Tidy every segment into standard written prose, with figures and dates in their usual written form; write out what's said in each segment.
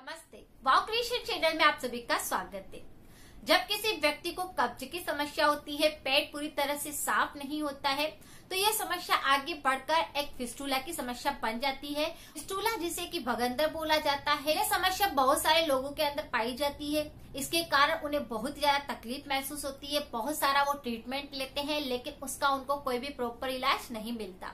नमस्ते, वाव creation channel में आप सभी का स्वागत है। जब किसी व्यक्ति को कब्ज की समस्या होती है, पेट पूरी तरह से साफ नहीं होता है, तो यह समस्या आगे बढ़कर एक फिस्टुला की समस्या बन जाती है। फिस्टुला जिसे कि भगंदर बोला जाता है। यह समस्या बहुत सारे लोगों के अंदर पाई जाती है। इसके कारण उन्हें बहुत ज्यादा तकलीफ महसूस होती है। बहुत सारा वो ट्रीटमेंट लेते हैं, लेकिन उसका उनको कोई भी प्रॉपर इलाज नहीं मिलता।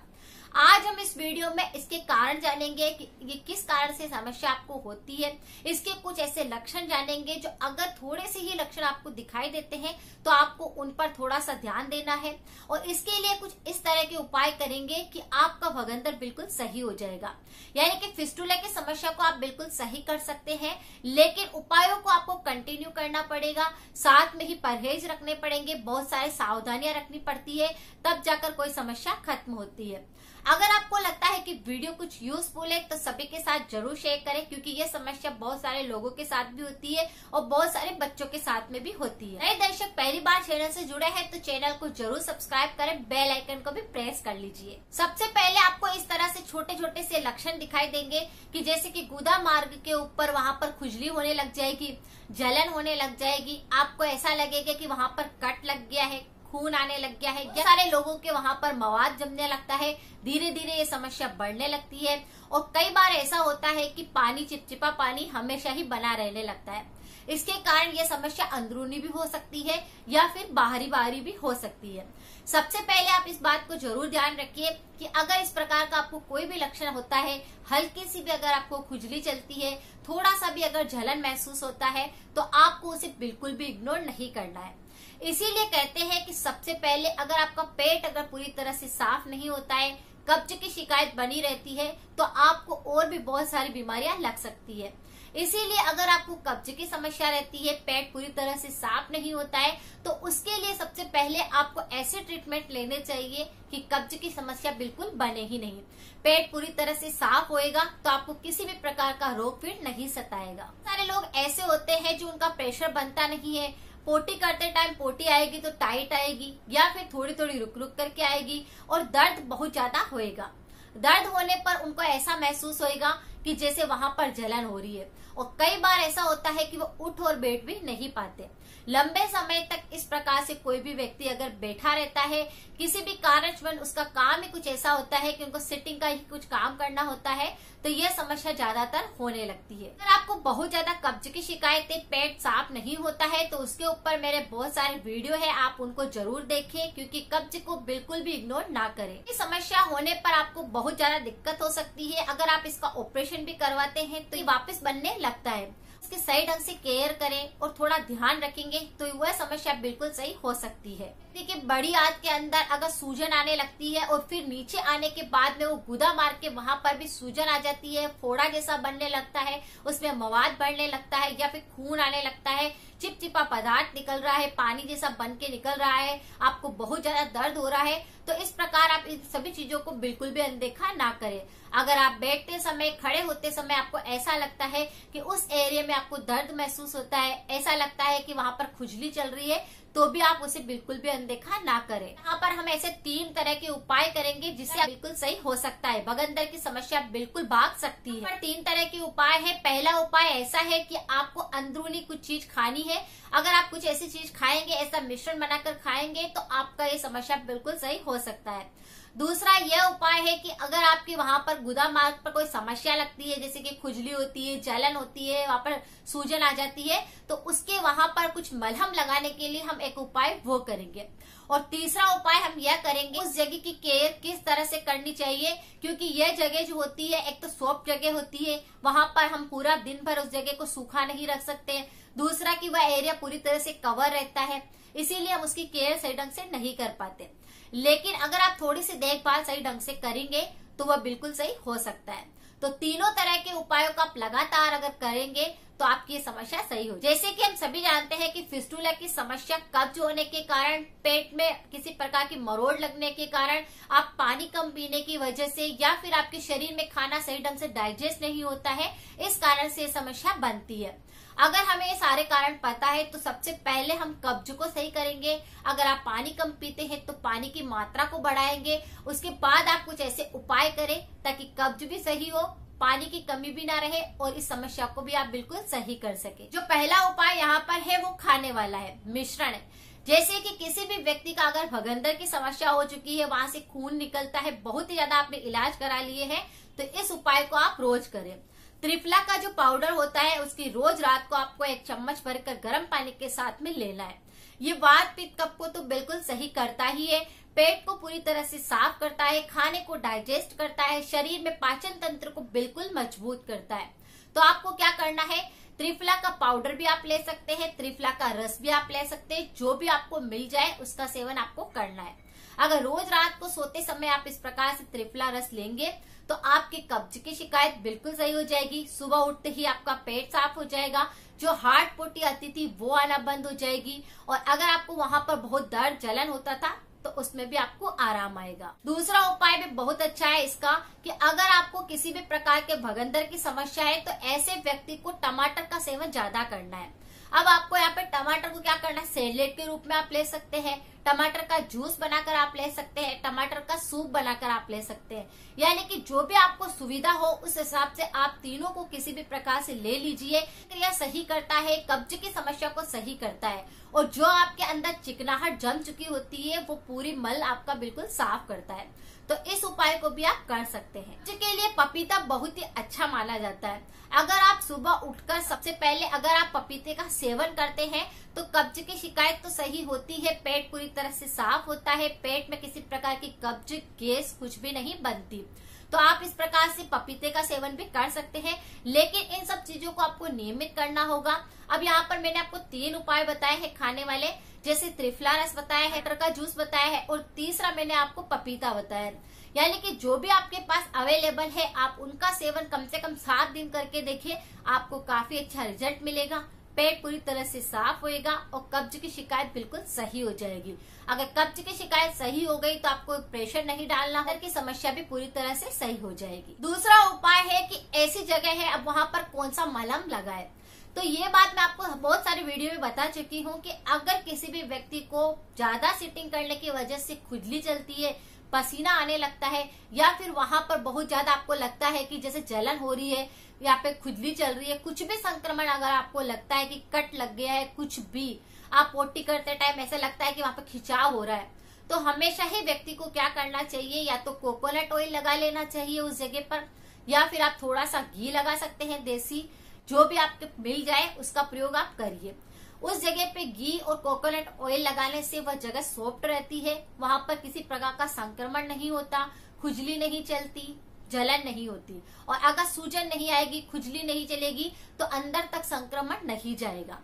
आज हम इस वीडियो में इसके कारण जानेंगे कि ये किस कारण से समस्या आपको होती है। इसके कुछ ऐसे लक्षण जानेंगे जो अगर थोड़े से ही लक्षण आपको दिखाई देते हैं तो आपको उन पर थोड़ा सा ध्यान देना है, और इसके लिए कुछ इस तरह के उपाय करेंगे कि आपका भगंदर बिल्कुल सही हो जाएगा। यानी कि फिस्टुला की समस्या को आप बिल्कुल सही कर सकते हैं, लेकिन उपायों को आपको कंटिन्यू करना पड़ेगा। साथ में ही परहेज रखने पड़ेंगे, बहुत सारी सावधानियां रखनी पड़ती है, तब जाकर कोई समस्या खत्म होती है। अगर आपको लगता है कि वीडियो कुछ यूजफुल है तो सभी के साथ जरूर शेयर करें, क्योंकि ये समस्या बहुत सारे लोगों के साथ भी होती है और बहुत सारे बच्चों के साथ में भी होती है। नए दर्शक पहली बार चैनल से जुड़े हैं तो चैनल को जरूर सब्सक्राइब करें, बेल आइकन को भी प्रेस कर लीजिए। सबसे पहले आपको इस तरह से छोटे छोटे से लक्षण दिखाई देंगे कि जैसे कि गुदा मार्ग के ऊपर वहाँ पर खुजली होने लग जाएगी, जलन होने लग जाएगी, आपको ऐसा लगेगा कि वहाँ पर कट लग गया है, खून आने लग गया है। सारे लोगों के वहां पर मवाद जमने लगता है। धीरे धीरे ये समस्या बढ़ने लगती है, और कई बार ऐसा होता है कि पानी, चिपचिपा पानी हमेशा ही बना रहने लगता है। इसके कारण ये समस्या अंदरूनी भी हो सकती है या फिर बाहरी भी हो सकती है। सबसे पहले आप इस बात को जरूर ध्यान रखिए कि अगर इस प्रकार का आपको कोई भी लक्षण होता है, हल्की सी भी अगर आपको खुजली चलती है, थोड़ा सा भी अगर जलन महसूस होता है, तो आपको उसे बिल्कुल भी इग्नोर नहीं करना है। इसीलिए कहते हैं कि सबसे पहले अगर आपका पेट अगर पूरी तरह से साफ नहीं होता है, कब्ज की शिकायत बनी रहती है, तो आपको और भी बहुत सारी बीमारियां लग सकती है। इसीलिए अगर आपको कब्ज की समस्या रहती है, पेट पूरी तरह से साफ नहीं होता है, तो उसके लिए सबसे पहले आपको ऐसे ट्रीटमेंट लेने चाहिए कि कब्ज की समस्या बिल्कुल बने ही नहीं। पेट पूरी तरह से साफ होएगा तो आपको किसी भी प्रकार का रोग फिर नहीं सताएगा। सारे लोग ऐसे होते हैं जो उनका प्रेशर बनता नहीं है, पोटी करते टाइम पोटी आएगी तो टाइट आएगी, या फिर थोड़ी थोड़ी रुक रुक करके आएगी, और दर्द बहुत ज्यादा होएगा। दर्द होने पर उनको ऐसा महसूस होएगा कि जैसे वहां पर जलन हो रही है, और कई बार ऐसा होता है कि वो उठ और बैठ भी नहीं पाते। लंबे समय तक इस प्रकार से कोई भी व्यक्ति अगर बैठा रहता है, किसी भी कारणवश उसका काम ही कुछ ऐसा होता है कि उनको सिटिंग का ही कुछ काम करना होता है, तो यह समस्या ज्यादातर होने लगती है। अगर आपको बहुत ज्यादा कब्ज की शिकायत है, पेट साफ नहीं होता है, तो उसके ऊपर मेरे बहुत सारे वीडियो है, आप उनको जरूर देखें, क्योंकि कब्ज को बिल्कुल भी इग्नोर ना करें। इस समस्या होने पर आपको बहुत ज्यादा दिक्कत हो सकती है। अगर आप इसका ऑपरेशन भी करवाते हैं तो ये वापस बनने लगता है। इसके सही ढंग से केयर करें और थोड़ा ध्यान रखेंगे तो वह समस्या बिल्कुल सही हो सकती है। देखिए, बड़ी आंत के अंदर अगर सूजन आने लगती है और फिर नीचे आने के बाद में वो गुदा मार के वहां पर भी सूजन आ जाती है, फोड़ा जैसा बनने लगता है, उसमें मवाद बढ़ने लगता है, या फिर खून आने लगता है, चिपचिपा पदार्थ निकल रहा है, पानी जैसा बन के निकल रहा है, आपको बहुत ज्यादा दर्द हो रहा है, तो इस प्रकार आप इन सभी चीजों को बिल्कुल भी अनदेखा ना करें। अगर आप बैठते समय, खड़े होते समय आपको ऐसा लगता है कि उस एरिया में आपको दर्द महसूस होता है, ऐसा लगता है कि वहां पर खुजली चल रही है, तो भी आप उसे बिल्कुल भी अनदेखा ना करें। यहाँ पर हम ऐसे 3 तरह के उपाय करेंगे जिससे बिल्कुल सही हो सकता है, भगंदर की समस्या बिल्कुल भाग सकती है। पर 3 तरह के उपाय है। पहला उपाय ऐसा है कि आपको अंदरूनी कुछ चीज खानी है। अगर आप कुछ ऐसी चीज खाएंगे, ऐसा मिश्रण बनाकर खाएंगे, तो आपका ये समस्या बिल्कुल सही हो सकता है। दूसरा यह उपाय है कि अगर आपके वहां पर गुदा मार्ग पर कोई समस्या लगती है, जैसे कि खुजली होती है, जलन होती है, वहां पर सूजन आ जाती है, तो उसके वहां पर कुछ मलहम लगाने के लिए हम एक उपाय वो करेंगे। और तीसरा उपाय हम यह करेंगे, उस जगह की केयर किस तरह से करनी चाहिए, क्योंकि यह जगह जो होती है, एक तो सॉफ्ट जगह होती है, वहां पर हम पूरा दिन भर उस जगह को सूखा नहीं रख सकते। दूसरा कि वह एरिया पूरी तरह से कवर रहता है, इसीलिए हम उसकी केयर सही ढंग से नहीं कर पाते। लेकिन अगर आप थोड़ी सी देखभाल सही ढंग से करेंगे तो वह बिल्कुल सही हो सकता है। तो तीनों तरह के उपायों को आप लगातार अगर करेंगे तो आपकी ये समस्या सही हो। जैसे कि हम सभी जानते हैं कि फिस्टुला की समस्या कब्ज होने के कारण, पेट में किसी प्रकार की मरोड़ लगने के कारण, आप पानी कम पीने की वजह से, या फिर आपके शरीर में खाना सही ढंग से डाइजेस्ट नहीं होता है, इस कारण से ये समस्या बनती है। अगर हमें ये सारे कारण पता है तो सबसे पहले हम कब्ज को सही करेंगे। अगर आप पानी कम पीते हैं तो पानी की मात्रा को बढ़ाएंगे। उसके बाद आप कुछ ऐसे उपाय करें ताकि कब्ज भी सही हो पानी की कमी भी ना रहे और इस समस्या को भी आप बिल्कुल सही कर सके। जो पहला उपाय यहाँ पर है वो खाने वाला है, मिश्रण है। जैसे कि किसी भी व्यक्ति का अगर भगंदर की समस्या हो चुकी है, वहां से खून निकलता है, बहुत ही ज्यादा आपने इलाज करा लिए हैं, तो इस उपाय को आप रोज करें। त्रिफला का जो पाउडर होता है उसकी रोज रात को आपको 1 चम्मच भरकर गर्म पानी के साथ में लेना है। ये वात पित्त कफ को तो बिल्कुल सही करता ही है, पेट को पूरी तरह से साफ करता है, खाने को डाइजेस्ट करता है, शरीर में पाचन तंत्र को बिल्कुल मजबूत करता है। तो आपको क्या करना है, त्रिफला का पाउडर भी आप ले सकते हैं, त्रिफला का रस भी आप ले सकते हैं, जो भी आपको मिल जाए उसका सेवन आपको करना है। अगर रोज रात को सोते समय आप इस प्रकार से त्रिफला रस लेंगे तो आपकी कब्ज की शिकायत बिल्कुल सही हो जाएगी। सुबह उठते ही आपका पेट साफ हो जाएगा, जो हार्ट पोटी आती थी वो आना बंद हो जाएगी, और अगर आपको वहां पर बहुत दर्द जलन होता था तो उसमें भी आपको आराम आएगा। दूसरा उपाय भी बहुत अच्छा है इसका कि अगर आपको किसी भी प्रकार के भगंदर की समस्या है तो ऐसे व्यक्ति को टमाटर का सेवन ज्यादा करना है। अब आपको यहाँ पे टमाटर को क्या करना है, सैलेड के रूप में आप ले सकते हैं, टमाटर का जूस बनाकर आप ले सकते हैं, टमाटर का सूप बनाकर आप ले सकते हैं, यानी कि जो भी आपको सुविधा हो उस हिसाब से आप तीनों को किसी भी प्रकार से ले लीजिए। क्रिया सही करता है, कब्ज की समस्या को सही करता है, और जो आपके अंदर चिकनाहट जम चुकी होती है वो पूरी मल आपका बिल्कुल साफ करता है। तो इस उपाय को भी आप कर सकते हैं। जिसके लिए पपीता बहुत ही अच्छा माना जाता है। अगर आप सुबह उठकर सबसे पहले अगर आप पपीते का सेवन करते हैं तो कब्ज की शिकायत तो सही होती है, पेट पूरी तरह से साफ होता है, पेट में किसी प्रकार की कब्ज, गैस कुछ भी नहीं बनती। तो आप इस प्रकार से पपीते का सेवन भी कर सकते हैं, लेकिन इन सब चीजों को आपको नियमित करना होगा। अब यहाँ पर मैंने आपको 3 उपाय बताए हैं खाने वाले, जैसे त्रिफला रस बताया है, टमाटर का जूस बताया है, और तीसरा मैंने आपको पपीता बताया है। यानी कि जो भी आपके पास अवेलेबल है आप उनका सेवन कम से कम 7 दिन करके देखिए, आपको काफी अच्छा रिजल्ट मिलेगा, पेट पूरी तरह से साफ होएगा और कब्ज की शिकायत बिल्कुल सही हो जाएगी। अगर कब्ज की शिकायत सही हो गई तो आपको प्रेशर नहीं डालना है, की समस्या भी पूरी तरह से सही हो जाएगी। दूसरा उपाय है कि ऐसी जगह है अब वहां पर कौन सा मलहम लगाए। तो ये बात मैं आपको बहुत सारी वीडियो में बता चुकी हूँ कि अगर किसी भी व्यक्ति को ज्यादा सिटिंग करने की वजह से खुजली चलती है, पसीना आने लगता है, या फिर वहां पर बहुत ज्यादा आपको लगता है कि जैसे जलन हो रही है या पे खुजली चल रही है, कुछ भी संक्रमण अगर आपको लगता है कि कट लग गया है, कुछ भी आप पोटी करते टाइम ऐसा लगता है कि वहां पर खिंचाव हो रहा है, तो हमेशा ही व्यक्ति को क्या करना चाहिए, या तो कोकोनट ऑयल लगा लेना चाहिए उस जगह पर, या फिर आप थोड़ा सा घी लगा सकते हैं, देसी जो भी आपके मिल जाए उसका प्रयोग आप करिए। उस जगह पे घी और कोकोनट ऑयल लगाने से वह जगह सॉफ्ट रहती है, वहां पर किसी प्रकार का संक्रमण नहीं होता, खुजली नहीं चलती, जलन नहीं होती, और अगर सूजन नहीं आएगी, खुजली नहीं चलेगी तो अंदर तक संक्रमण नहीं जाएगा।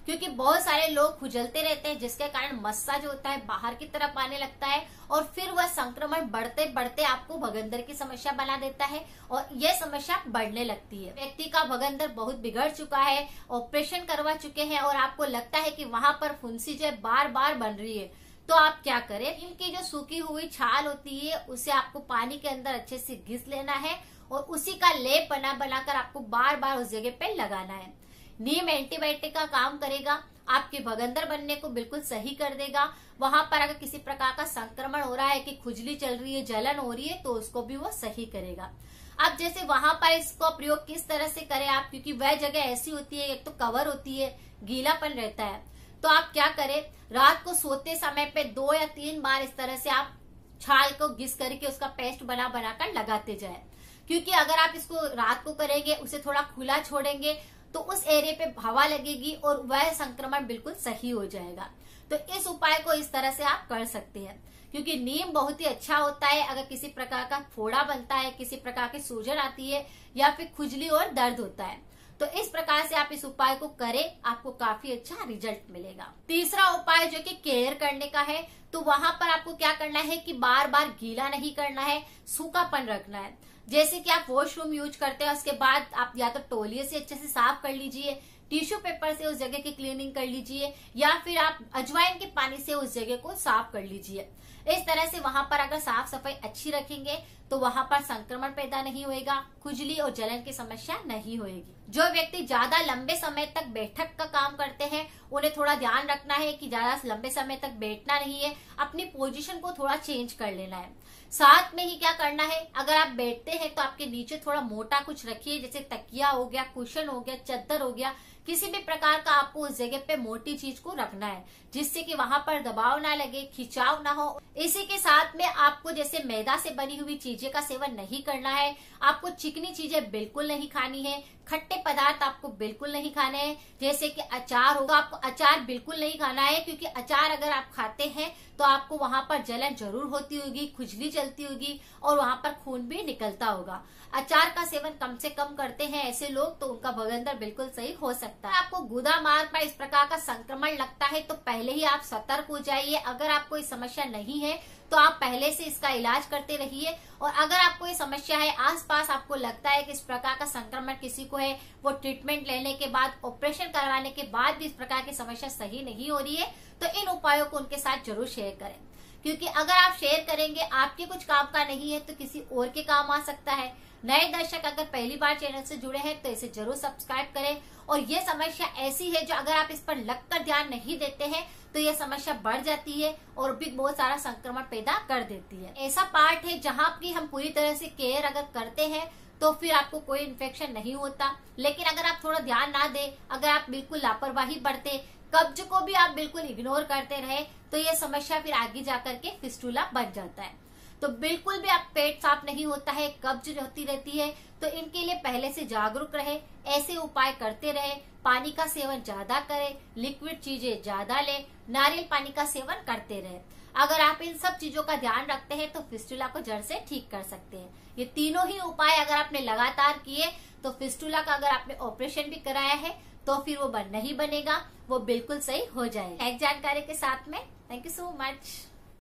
क्योंकि बहुत सारे लोग खुजलते रहते हैं जिसके कारण मस्सा जो होता है बाहर की तरफ आने लगता है, और फिर वह संक्रमण बढ़ते बढ़ते आपको भगंदर की समस्या बना देता है और यह समस्या बढ़ने लगती है। व्यक्ति का भगंदर बहुत बिगड़ चुका है, ऑपरेशन करवा चुके हैं, और आपको लगता है कि वहां पर फुंसी जो बार बार बन रही है, तो आप क्या करें, इनकी जो सूखी हुई छाल होती है उसे आपको पानी के अंदर अच्छे से घिस लेना है और उसी का लेप बनाकर आपको बार बार उस जगह पे लगाना है। नीम एंटीबायोटिक का काम करेगा, आपके भगंदर बनने को बिल्कुल सही कर देगा। वहां पर अगर किसी प्रकार का संक्रमण हो रहा है कि खुजली चल रही है, जलन हो रही है, तो उसको भी वो सही करेगा। अब जैसे वहां पर इसको प्रयोग किस तरह से करें आप, क्योंकि वह जगह ऐसी होती है, एक तो कवर होती है, गीलापन रहता है, तो आप क्या करें, रात को सोते समय पे 2 या 3 बार इस तरह से आप छाल को घिस करके उसका पेस्ट बनाकर लगाते जाए। क्योंकि अगर आप इसको रात को करेंगे, उसे थोड़ा खुला छोड़ेंगे तो उस एरिया पे हवा लगेगी और वह संक्रमण बिल्कुल सही हो जाएगा। तो इस उपाय को इस तरह से आप कर सकते हैं, क्योंकि नीम बहुत ही अच्छा होता है अगर किसी प्रकार का फोड़ा बनता है, किसी प्रकार की सूजन आती है या फिर खुजली और दर्द होता है। तो इस प्रकार से आप इस उपाय को करें, आपको काफी अच्छा रिजल्ट मिलेगा। तीसरा उपाय जो कि केयर करने का है, तो वहां पर आपको क्या करना है कि बार बार गीला नहीं करना है, सूखापन रखना है। जैसे कि आप वॉशरूम यूज करते हैं, उसके बाद आप या तो तौलिए से अच्छे से साफ कर लीजिए, टिश्यू पेपर से उस जगह की क्लीनिंग कर लीजिए या फिर आप अजवाइन के पानी से उस जगह को साफ कर लीजिए। इस तरह से वहां पर अगर साफ सफाई अच्छी रखेंगे तो वहां पर संक्रमण पैदा नहीं होएगा, खुजली और जलन की समस्या नहीं होएगी। जो व्यक्ति ज्यादा लंबे समय तक बैठक का काम करते हैं उन्हें थोड़ा ध्यान रखना है कि ज्यादा लंबे समय तक बैठना नहीं है, अपनी पोजीशन को थोड़ा चेंज कर लेना है। साथ में ही क्या करना है, अगर आप बैठते हैं तो आपके नीचे थोड़ा मोटा कुछ रखिए, जैसे तकिया हो गया, कुशन हो गया, चद्दर हो गया, किसी भी प्रकार का आपको उस जगह पे मोटी चीज को रखना है जिससे कि वहां पर दबाव ना लगे, खिंचाव ना हो। इसी के साथ में आपको जैसे मैदा से बनी हुई चीजें का सेवन नहीं करना है, आपको चिकनी चीजें बिल्कुल नहीं खानी है, खट्टे पदार्थ आपको बिल्कुल नहीं खाने हैं, जैसे कि अचार होगा, आपको अचार बिल्कुल नहीं खाना है क्योंकि अचार अगर आप खाते हैं तो आपको वहां पर जलन जरूर होती होगी, खुजली चलती होगी और वहां पर खून भी निकलता होगा। अचार का सेवन कम से कम करते हैं ऐसे लोग तो उनका भगंदर बिल्कुल सही हो सकता है। आपको गुदा मार्ग पर इस प्रकार का संक्रमण लगता है तो पहले ही आप सतर्क हो जाइए। अगर आपको इस समस्या नहीं है तो आप पहले से इसका इलाज करते रहिए, और अगर आपको ये समस्या है, आसपास आपको लगता है कि इस प्रकार का संक्रमण किसी को है, वो ट्रीटमेंट लेने के बाद, ऑपरेशन करवाने के बाद भी इस प्रकार की समस्या सही नहीं हो रही है, तो इन उपायों को उनके साथ जरूर शेयर करें, क्योंकि अगर आप शेयर करेंगे आपके कुछ काम का नहीं है तो किसी और के काम आ सकता है। नए दर्शक अगर पहली बार चैनल से जुड़े हैं तो इसे जरूर सब्सक्राइब करें। और ये समस्या ऐसी है जो अगर आप इस पर लगकर ध्यान नहीं देते हैं तो ये समस्या बढ़ जाती है और भी बहुत सारा संक्रमण पैदा कर देती है। ऐसा पार्ट है जहाँ की हम पूरी तरह से केयर अगर करते हैं तो फिर आपको कोई इन्फेक्शन नहीं होता, लेकिन अगर आप थोड़ा ध्यान ना दें, अगर आप बिल्कुल लापरवाही बरते, कब्ज को भी आप बिल्कुल इग्नोर करते रहे तो ये समस्या फिर आगे जाकर के फिस्टुला बन जाता है। तो बिल्कुल भी आप पेट साफ नहीं होता है, कब्ज होती रहती है, तो इनके लिए पहले से जागरूक रहे, ऐसे उपाय करते रहे, पानी का सेवन ज्यादा करें, लिक्विड चीजें ज्यादा लें, नारियल पानी का सेवन करते रहे। अगर आप इन सब चीजों का ध्यान रखते हैं तो फिस्टुला को जड़ से ठीक कर सकते हैं। ये तीनों ही उपाय अगर आपने लगातार किए तो फिस्टुला का अगर आपने ऑपरेशन भी कराया है तो फिर वो नहीं बनेगा, वो बिल्कुल सही हो जाएगा। एक जानकारी के साथ में थैंक यू सो मच।